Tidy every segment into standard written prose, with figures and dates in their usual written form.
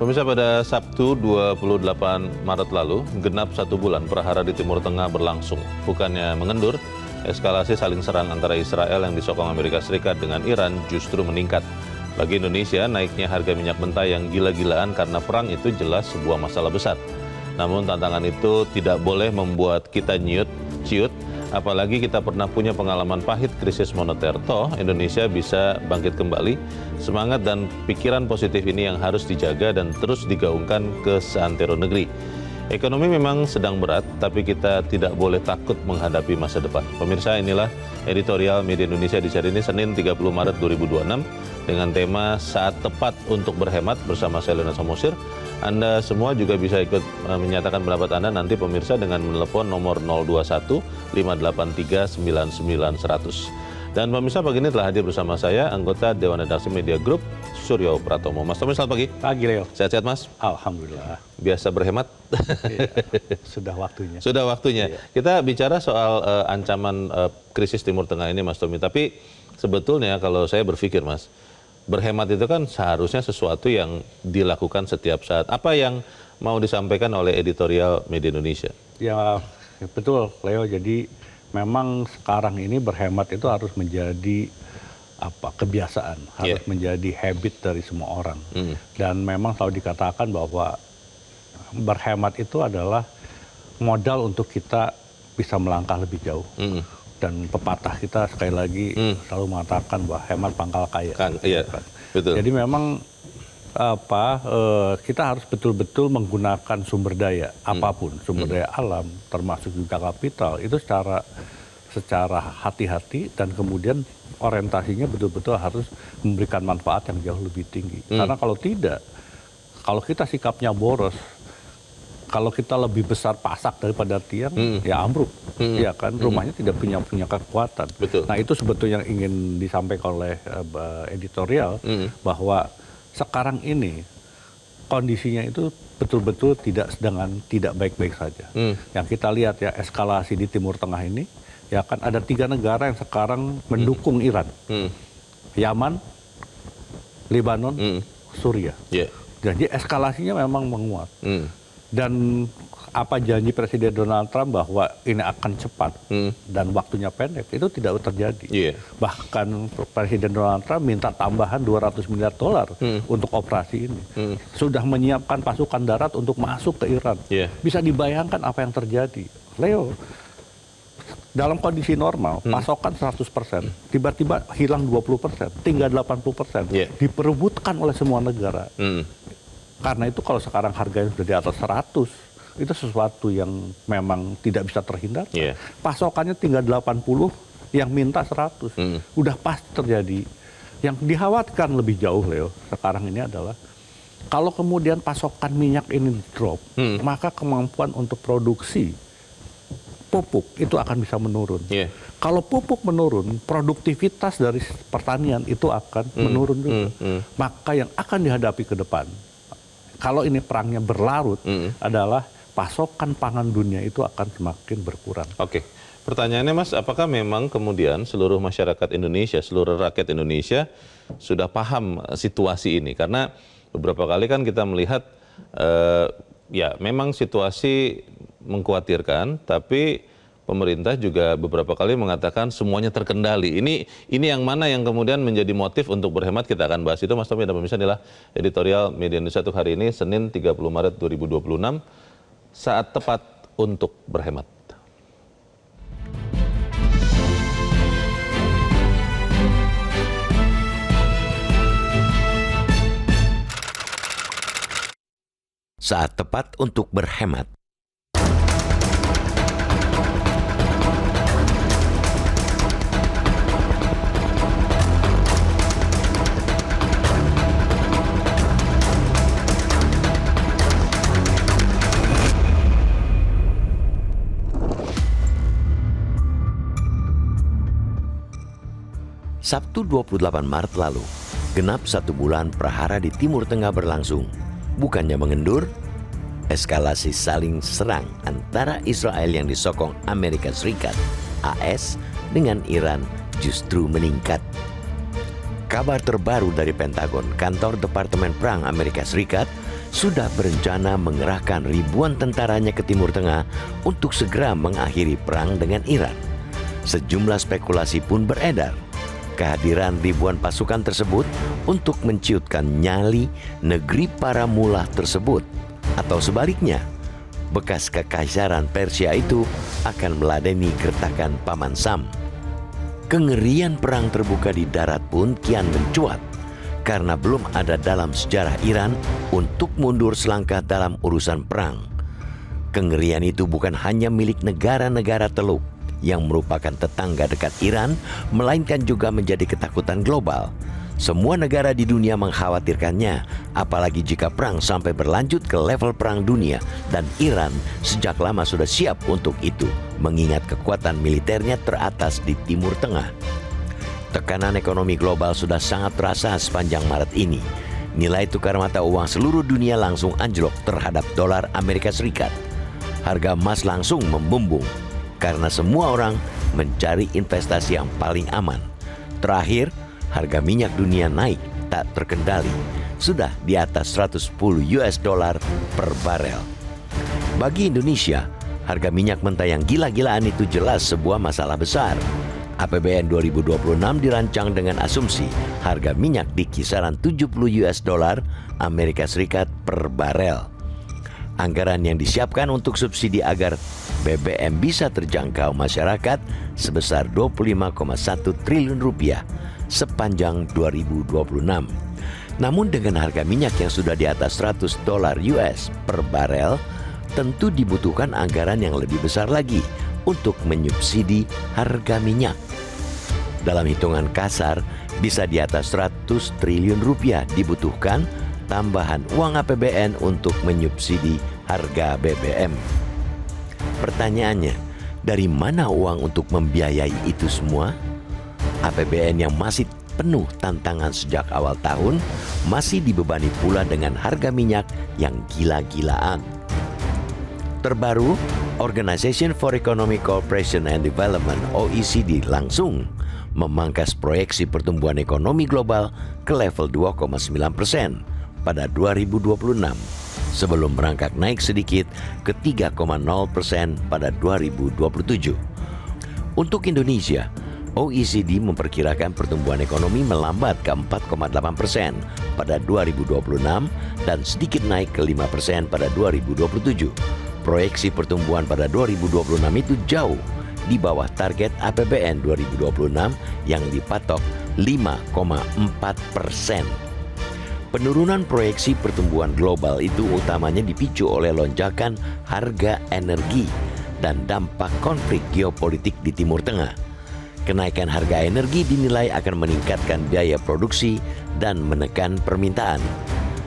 Pemirsa, pada Sabtu 28 Maret lalu, genap 1 bulan perhara di Timur Tengah berlangsung. Bukannya mengendur, eskalasi saling serang antara Israel yang disokong Amerika Serikat dengan Iran justru meningkat. Bagi Indonesia, naiknya harga minyak mentah yang gila-gilaan karena perang itu jelas sebuah masalah besar. Namun tantangan itu tidak boleh membuat kita ciut, apalagi kita pernah punya pengalaman pahit krisis moneter. Toh, Indonesia bisa bangkit kembali. Semangat dan pikiran positif ini yang harus dijaga dan terus digaungkan ke seantero negeri. Ekonomi memang sedang berat, tapi kita tidak boleh takut menghadapi masa depan. Pemirsa, inilah editorial Media Indonesia di hari ini, Senin 30 Maret 2026, dengan tema Saat Tepat untuk Berhemat bersama saya, Leonard Samosir. Anda semua juga bisa ikut menyatakan pendapat Anda nanti, pemirsa, dengan menelepon nomor 021 583 99 100. Dan pemirsa, pagi ini telah hadir bersama saya anggota Dewan Redaksi Media Group, Suryo Pratomo. Mas Tommy, selamat pagi. Pagi, Leo. Sehat-sehat, Mas? Alhamdulillah. Biasa berhemat? Iya, sudah waktunya. Sudah waktunya. Iya. Kita bicara soal ancaman krisis Timur Tengah ini, Mas Tommy. Tapi sebetulnya kalau saya berpikir, Mas, berhemat itu kan seharusnya sesuatu yang dilakukan setiap saat. Apa yang mau disampaikan oleh editorial Media Indonesia? Ya, betul, Leo. Jadi memang sekarang ini berhemat itu harus menjadi kebiasaan, harus menjadi habit dari semua orang. Dan memang selalu dikatakan bahwa berhemat itu adalah modal untuk kita bisa melangkah lebih jauh. Dan pepatah kita sekali lagi selalu mengatakan bahwa hemat pangkal kaya. Iya, betul. Jadi memang kita harus betul-betul menggunakan sumber daya apapun, sumber daya alam, termasuk juga kapital, itu secara hati-hati, dan kemudian orientasinya betul-betul harus memberikan manfaat yang jauh lebih tinggi. Karena kalau tidak, kalau kita sikapnya boros, kalau kita lebih besar pasak daripada tiang, ya ambruk, ya kan, rumahnya tidak punya kekuatan. Betul. Nah, itu sebetulnya yang ingin disampaikan oleh editorial, bahwa sekarang ini kondisinya itu betul-betul tidak baik-baik saja. Yang kita lihat ya, eskalasi di Timur Tengah ini, ya kan, ada 3 negara yang sekarang mendukung Iran, Yaman, Lebanon, Suriah. Jadi eskalasinya memang menguat. Dan apa janji Presiden Donald Trump bahwa ini akan cepat dan waktunya pendek, itu tidak terjadi. Bahkan Presiden Donald Trump minta tambahan $200 miliar untuk operasi ini. Sudah menyiapkan pasukan darat untuk masuk ke Iran. Bisa dibayangkan apa yang terjadi. Leo, dalam kondisi normal, pasokan 100%, tiba-tiba hilang 20%, tinggal 80%, diperebutkan oleh semua negara. Karena itu kalau sekarang harganya sudah di atas 100, itu sesuatu yang memang tidak bisa terhindar. Pasokannya tinggal 80, yang minta 100. Udah pasti terjadi. Yang dikhawatirkan lebih jauh, Leo, sekarang ini adalah kalau kemudian pasokan minyak ini drop, maka kemampuan untuk produksi pupuk itu akan bisa menurun. Kalau pupuk menurun, produktivitas dari pertanian itu akan menurun juga. Maka yang akan dihadapi ke depan, kalau ini perangnya berlarut, adalah pasokan pangan dunia itu akan semakin berkurang. Oke. Pertanyaannya, Mas, apakah memang kemudian seluruh masyarakat Indonesia, seluruh rakyat Indonesia sudah paham situasi ini? Karena beberapa kali kan kita melihat, ya memang situasi mengkhawatirkan, tapi pemerintah juga beberapa kali mengatakan semuanya terkendali. Ini yang mana yang kemudian menjadi motif untuk berhemat? Kita akan bahas itu, Mas Tommy. Dan pemirsa, inilah editorial Media Indonesia untuk hari ini, Senin 30 Maret 2026. Saat tepat untuk berhemat. Saat tepat untuk berhemat. Sabtu 28 Maret lalu, genap 1 bulan prahara di Timur Tengah berlangsung. Bukannya mengendur, eskalasi saling serang antara Israel yang disokong Amerika Serikat, AS, dengan Iran justru meningkat. Kabar terbaru dari Pentagon, kantor Departemen Perang Amerika Serikat, sudah berencana mengerahkan ribuan tentaranya ke Timur Tengah untuk segera mengakhiri perang dengan Iran. Sejumlah spekulasi pun beredar. Kehadiran ribuan pasukan tersebut untuk menciutkan nyali negeri para mullah tersebut. Atau sebaliknya, bekas kekaisaran Persia itu akan meladeni gertakan Paman Sam. Kengerian perang terbuka di darat pun kian mencuat karena belum ada dalam sejarah Iran untuk mundur selangkah dalam urusan perang. Kengerian itu bukan hanya milik negara-negara Teluk yang merupakan tetangga dekat Iran, melainkan juga menjadi ketakutan global. Semua negara di dunia mengkhawatirkannya, apalagi jika perang sampai berlanjut ke level perang dunia, dan Iran sejak lama sudah siap untuk itu, mengingat kekuatan militernya teratas di Timur Tengah. Tekanan ekonomi global sudah sangat terasa sepanjang Maret ini. Nilai tukar mata uang seluruh dunia langsung anjlok terhadap dolar Amerika Serikat. Harga emas langsung membumbung, karena semua orang mencari investasi yang paling aman. Terakhir, harga minyak dunia naik tak terkendali, sudah di atas 110 US dollar per barel. Bagi Indonesia, harga minyak mentah yang gila-gilaan itu jelas sebuah masalah besar. APBN 2026 dirancang dengan asumsi harga minyak di kisaran 70 US dollar Amerika Serikat per barel. Anggaran yang disiapkan untuk subsidi agar BBM bisa terjangkau masyarakat sebesar 25,1 triliun rupiah sepanjang 2026. Namun dengan harga minyak yang sudah di atas 100 dolar US per barel, tentu dibutuhkan anggaran yang lebih besar lagi untuk menyubsidi harga minyak. Dalam hitungan kasar, bisa di atas 100 triliun rupiah dibutuhkan tambahan uang APBN untuk menyubsidi harga BBM. Pertanyaannya, dari mana uang untuk membiayai itu semua? APBN yang masih penuh tantangan sejak awal tahun masih dibebani pula dengan harga minyak yang gila-gilaan. Terbaru, Organization for Economic Cooperation and Development (OECD) langsung memangkas proyeksi pertumbuhan ekonomi global ke level 2,9% pada 2026 sebelum merangkak naik sedikit ke 3,0% pada 2027. Untuk Indonesia, OECD memperkirakan pertumbuhan ekonomi melambat ke 4,8% pada 2026 dan sedikit naik ke 5% pada 2027. Proyeksi pertumbuhan pada 2026 itu jauh di bawah target APBN 2026 yang dipatok 5,4%. Penurunan proyeksi pertumbuhan global itu utamanya dipicu oleh lonjakan harga energi dan dampak konflik geopolitik di Timur Tengah. Kenaikan harga energi dinilai akan meningkatkan biaya produksi dan menekan permintaan.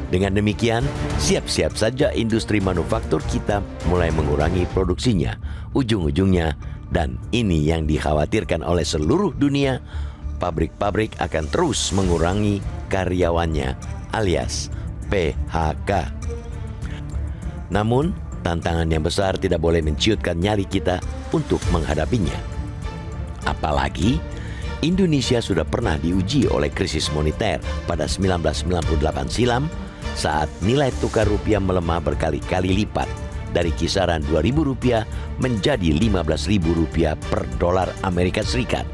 Dengan demikian, siap-siap saja industri manufaktur kita mulai mengurangi produksinya. Ujung-ujungnya, dan ini yang dikhawatirkan oleh seluruh dunia, pabrik-pabrik akan terus mengurangi karyawannya alias PHK. Namun, tantangan yang besar tidak boleh menciutkan nyali kita untuk menghadapinya. Apalagi, Indonesia sudah pernah diuji oleh krisis moneter pada 1998 silam saat nilai tukar rupiah melemah berkali-kali lipat dari kisaran Rp2.000 menjadi Rp15.000 per dolar Amerika Serikat.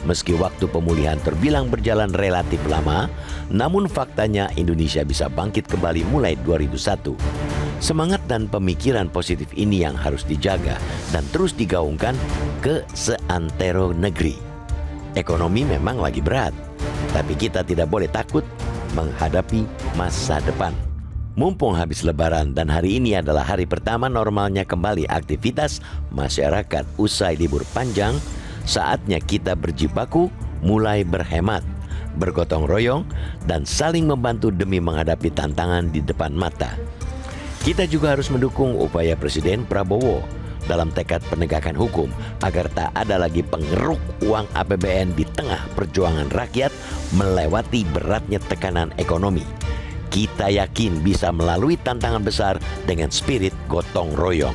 Meski waktu pemulihan terbilang berjalan relatif lama, namun faktanya Indonesia bisa bangkit kembali mulai 2001. Semangat dan pemikiran positif ini yang harus dijaga dan terus digaungkan ke seantero negeri. Ekonomi memang lagi berat, tapi kita tidak boleh takut menghadapi masa depan. Mumpung habis Lebaran dan hari ini adalah hari pertama normalnya kembali aktivitas masyarakat usai libur panjang, saatnya kita berjibaku mulai berhemat, bergotong royong, dan saling membantu demi menghadapi tantangan di depan mata. Kita juga harus mendukung upaya Presiden Prabowo dalam tekad penegakan hukum agar tak ada lagi pengeruk uang APBN di tengah perjuangan rakyat melewati beratnya tekanan ekonomi. Kita yakin bisa melalui tantangan besar dengan spirit gotong royong.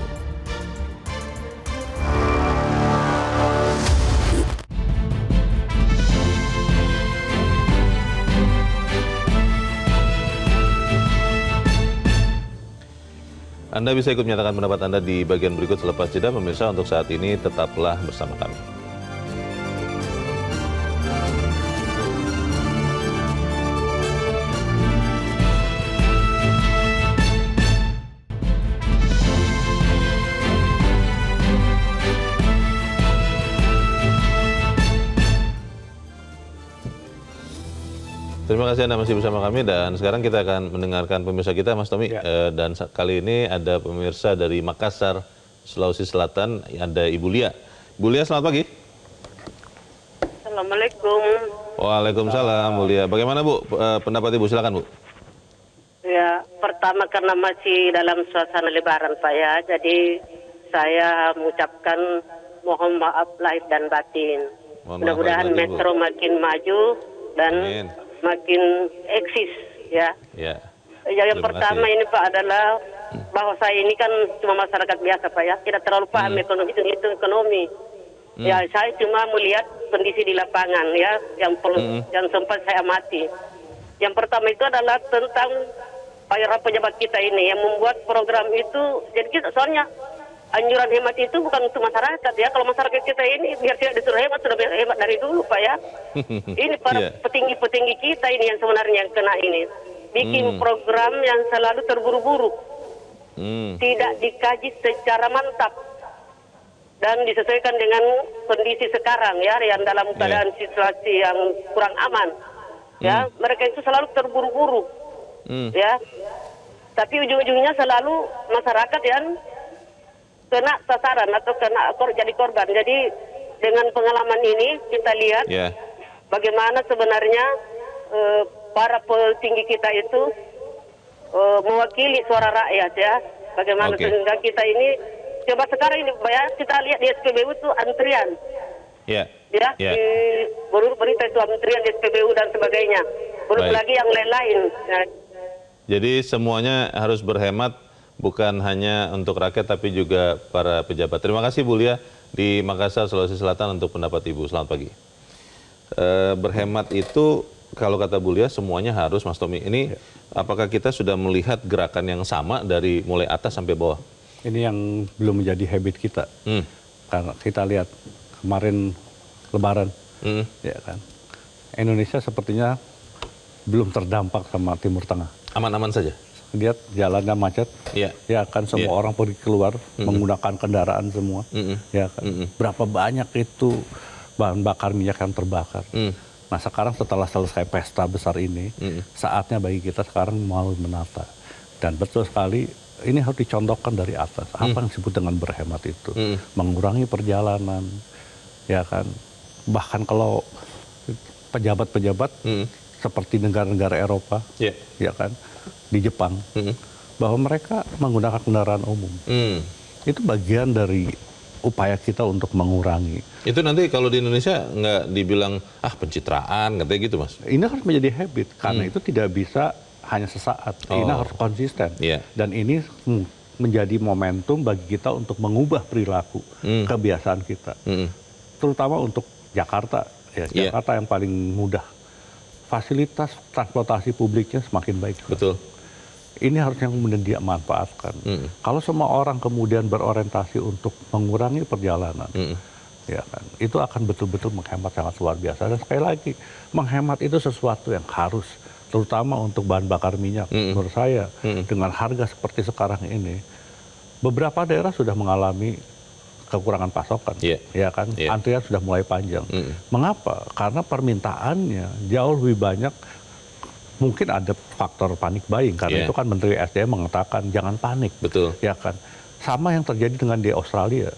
Anda bisa ikut menyatakan pendapat Anda di bagian berikut selepas jeda. Pemirsa, untuk saat ini tetaplah bersama kami. Terima kasih Anda masih bersama kami, dan sekarang kita akan mendengarkan pemirsa kita, Mas Tommy. Dan kali ini ada pemirsa dari Makassar, Sulawesi Selatan, ada Ibu Lia. Ibu Lia, selamat pagi. Assalamualaikum. Waalaikumsalam, Bu Lia. Bagaimana Bu, pendapat Ibu? Silakan Bu. Ya, pertama karena masih dalam suasana Lebaran Pak ya, jadi saya mengucapkan mohon maaf lahir dan batin. Mudah-mudahan Metro makin maju dan makin eksis ya. Ya. Yang pertama ini Pak adalah bahwa saya ini kan cuma masyarakat biasa Pak ya, tidak terlalu paham ekonomi, itu ekonomi. Ya, saya cuma melihat kondisi di lapangan ya, yang sempat saya amati. Yang pertama itu adalah tentang para pejabat kita ini yang membuat program itu. Jadi kita soalnya anjuran hemat itu bukan untuk masyarakat ya. Kalau masyarakat kita ini biar tidak disuruh hemat, sudah hemat dari dulu Pak ya. Ini para petinggi-petinggi kita ini yang sebenarnya yang kena ini. Bikin program yang selalu terburu-buru. Tidak dikaji secara mantap. Dan disesuaikan dengan kondisi sekarang ya, yang dalam keadaan situasi yang kurang aman. Ya, mereka itu selalu terburu-buru. Ya. Tapi ujung-ujungnya selalu masyarakat yang kena sasaran atau jadi korban. Jadi dengan pengalaman ini kita lihat bagaimana sebenarnya para petinggi kita itu mewakili suara rakyat ya. Bagaimana sehingga kita ini coba sekarang ini ya, kita lihat di SPBU itu antrian. Di berita itu antrian di SPBU dan sebagainya. Belum lagi yang lain-lain. Ya. Jadi semuanya harus berhemat, bukan hanya untuk rakyat tapi juga para pejabat. Terima kasih Bu Lia di Makassar, Sulawesi Selatan untuk pendapat Ibu. Selamat pagi. Berhemat itu kalau kata Bu Lia semuanya harus, Mas Tommy. Ini apakah kita sudah melihat gerakan yang sama dari mulai atas sampai bawah? Ini yang belum menjadi habit kita. Karena kita lihat kemarin Lebaran, ya kan. Indonesia sepertinya belum terdampak sama Timur Tengah. Aman-aman saja. Lihat jalannya macet, ya kan semua orang pergi keluar menggunakan kendaraan semua, ya kan. Berapa banyak itu bahan bakar minyak yang terbakar. Nah sekarang setelah selesai pesta besar ini, saatnya bagi kita sekarang mau menata. Dan betul sekali, ini harus dicontohkan dari atas. Apa yang disebut dengan berhemat itu? Mengurangi perjalanan, ya kan. Bahkan kalau pejabat-pejabat seperti negara-negara Eropa, ya kan, di Jepang, bahwa mereka menggunakan kendaraan umum. Itu bagian dari upaya kita untuk mengurangi. Itu nanti kalau di Indonesia nggak dibilang pencitraan, katanya gitu Mas? Ini harus menjadi habit, karena itu tidak bisa hanya sesaat. Ini harus konsisten. Dan ini menjadi momentum bagi kita untuk mengubah perilaku, kebiasaan kita. Terutama untuk Jakarta, ya, Jakarta yang paling mudah. Fasilitas transportasi publiknya semakin baik. Betul. Ini harus yang kemudian dia manfaatkan. Kalau semua orang kemudian berorientasi untuk mengurangi perjalanan, ya kan, itu akan betul-betul menghemat sangat luar biasa. Dan sekali lagi, menghemat itu sesuatu yang harus, terutama untuk bahan bakar minyak. Menurut saya, dengan harga seperti sekarang ini, beberapa daerah sudah mengalami kekurangan pasokan, ya kan, antrian sudah mulai panjang. Mengapa? Karena permintaannya jauh lebih banyak. Mungkin ada faktor panik buying, karena itu kan Menteri SDM mengatakan jangan panik, ya kan. Sama yang terjadi dengan di Australia.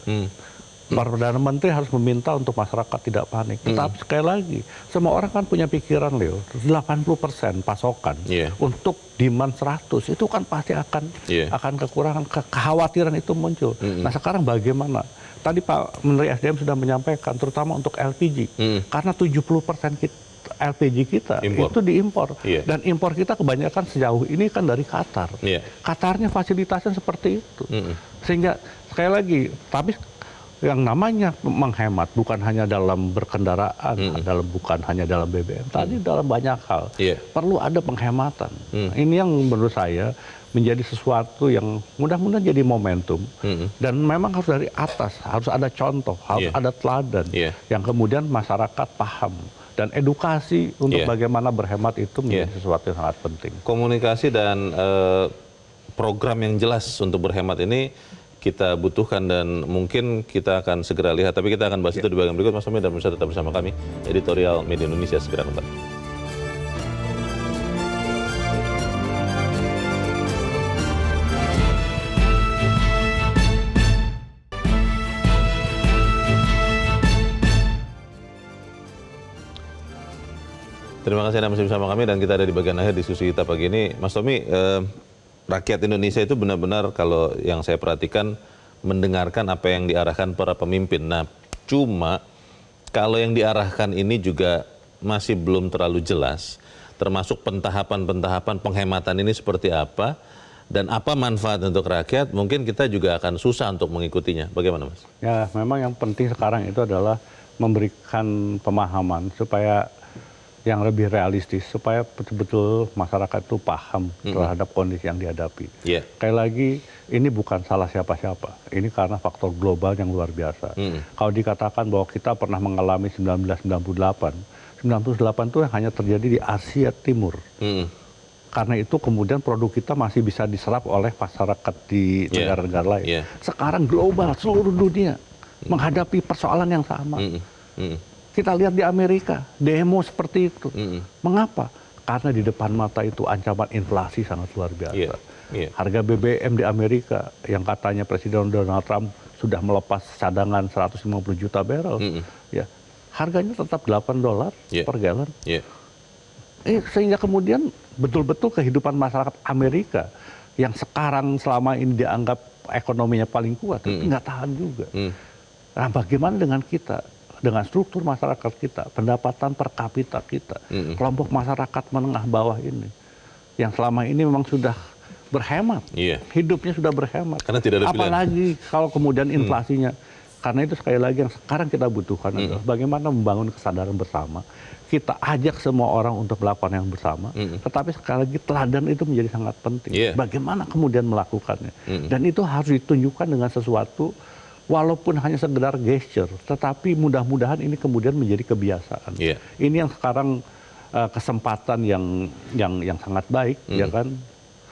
Perdana Menteri harus meminta untuk masyarakat tidak panik. Tetapi sekali lagi, semua orang kan punya pikiran, Leo, 80% pasokan untuk demand 100, itu kan pasti akan kekurangan, kekhawatiran itu muncul. Nah sekarang bagaimana? Tadi Pak Menteri SDM sudah menyampaikan, terutama untuk LPG, karena 70% LPG kita itu diimpor. Dan impor kita kebanyakan sejauh ini kan dari Qatar. Qatarnya fasilitasnya seperti itu. Sehingga sekali lagi, tapi yang namanya menghemat bukan hanya dalam berkendaraan, bukan hanya dalam BBM, tadi dalam banyak hal perlu ada penghematan. Ini yang menurut saya menjadi sesuatu yang mudah-mudahan jadi momentum dan memang harus dari atas, harus ada contoh, harus ada teladan yang kemudian masyarakat paham. Dan edukasi untuk bagaimana berhemat itu menjadi sesuatu yang sangat penting. Komunikasi dan program yang jelas untuk berhemat ini kita butuhkan dan mungkin kita akan segera lihat. Tapi kita akan bahas itu di bagian berikut, Mas Tommy, dan bisa tetap bersama kami. Editorial Media Indonesia segera kembali. Terima kasih Anda masih bersama kami dan kita ada di bagian akhir diskusi kita pagi ini. Mas Tommy, rakyat Indonesia itu benar-benar kalau yang saya perhatikan mendengarkan apa yang diarahkan para pemimpin. Nah, cuma kalau yang diarahkan ini juga masih belum terlalu jelas, termasuk pentahapan-pentahapan penghematan ini seperti apa dan apa manfaat untuk rakyat, mungkin kita juga akan susah untuk mengikutinya. Bagaimana, Mas? Ya, memang yang penting sekarang itu adalah memberikan pemahaman supaya yang lebih realistis, supaya betul-betul masyarakat itu paham terhadap kondisi yang dihadapi. Sekali lagi, ini bukan salah siapa-siapa. Ini karena faktor global yang luar biasa. Kalau dikatakan bahwa kita pernah mengalami 1998 itu hanya terjadi di Asia Timur. Karena itu kemudian produk kita masih bisa diserap oleh masyarakat di negara-negara lain. Sekarang global, seluruh dunia menghadapi persoalan yang sama. Kita lihat di Amerika, demo seperti itu. Mengapa? Karena di depan mata itu ancaman inflasi sangat luar biasa. Harga BBM di Amerika yang katanya Presiden Donald Trump sudah melepas cadangan 150 juta barrel, ya harganya tetap $8 per galon. Sehingga kemudian betul-betul kehidupan masyarakat Amerika yang sekarang selama ini dianggap ekonominya paling kuat, tapi nggak tahan juga. Nah, bagaimana dengan kita? Dengan struktur masyarakat kita, pendapatan per kapita kita, kelompok masyarakat menengah bawah ini, yang selama ini memang sudah berhemat, hidupnya sudah berhemat. Karena tidak ada pilihan. Apalagi kalau kemudian inflasinya. Karena itu sekali lagi yang sekarang kita butuhkan adalah bagaimana membangun kesadaran bersama. Kita ajak semua orang untuk melakukan yang bersama, tetapi sekali lagi teladan itu menjadi sangat penting. Bagaimana kemudian melakukannya. Dan itu harus ditunjukkan dengan sesuatu walaupun hanya sekedar gesture, tetapi mudah-mudahan ini kemudian menjadi kebiasaan. Ini yang sekarang kesempatan yang sangat baik, ya kan?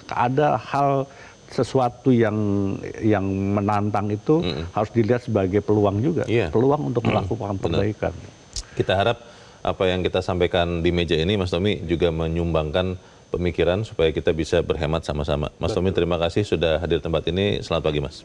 Ada hal sesuatu yang menantang itu harus dilihat sebagai peluang juga, peluang untuk melakukan perbaikan. Kita harap apa yang kita sampaikan di meja ini, Mas Tommy, juga menyumbangkan pemikiran supaya kita bisa berhemat sama-sama. Mas Tommy, terima kasih sudah hadir di tempat ini. Selamat pagi, Mas.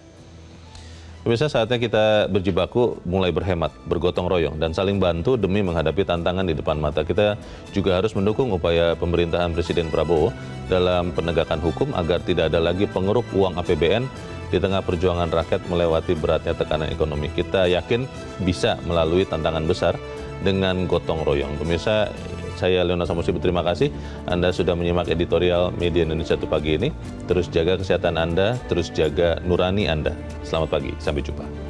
Pemirsa, saatnya kita berjibaku mulai berhemat, bergotong royong, dan saling bantu demi menghadapi tantangan di depan mata. Kita juga harus mendukung upaya pemerintahan Presiden Prabowo dalam penegakan hukum agar tidak ada lagi pengeruk uang APBN di tengah perjuangan rakyat melewati beratnya tekanan ekonomi. Kita yakin bisa melalui tantangan besar dengan gotong royong. Pemirsa, saya Leona Samusi berterima kasih Anda sudah menyimak editorial Media Indonesia pagi ini. Terus jaga kesehatan Anda, terus jaga nurani Anda. Selamat pagi, sampai jumpa.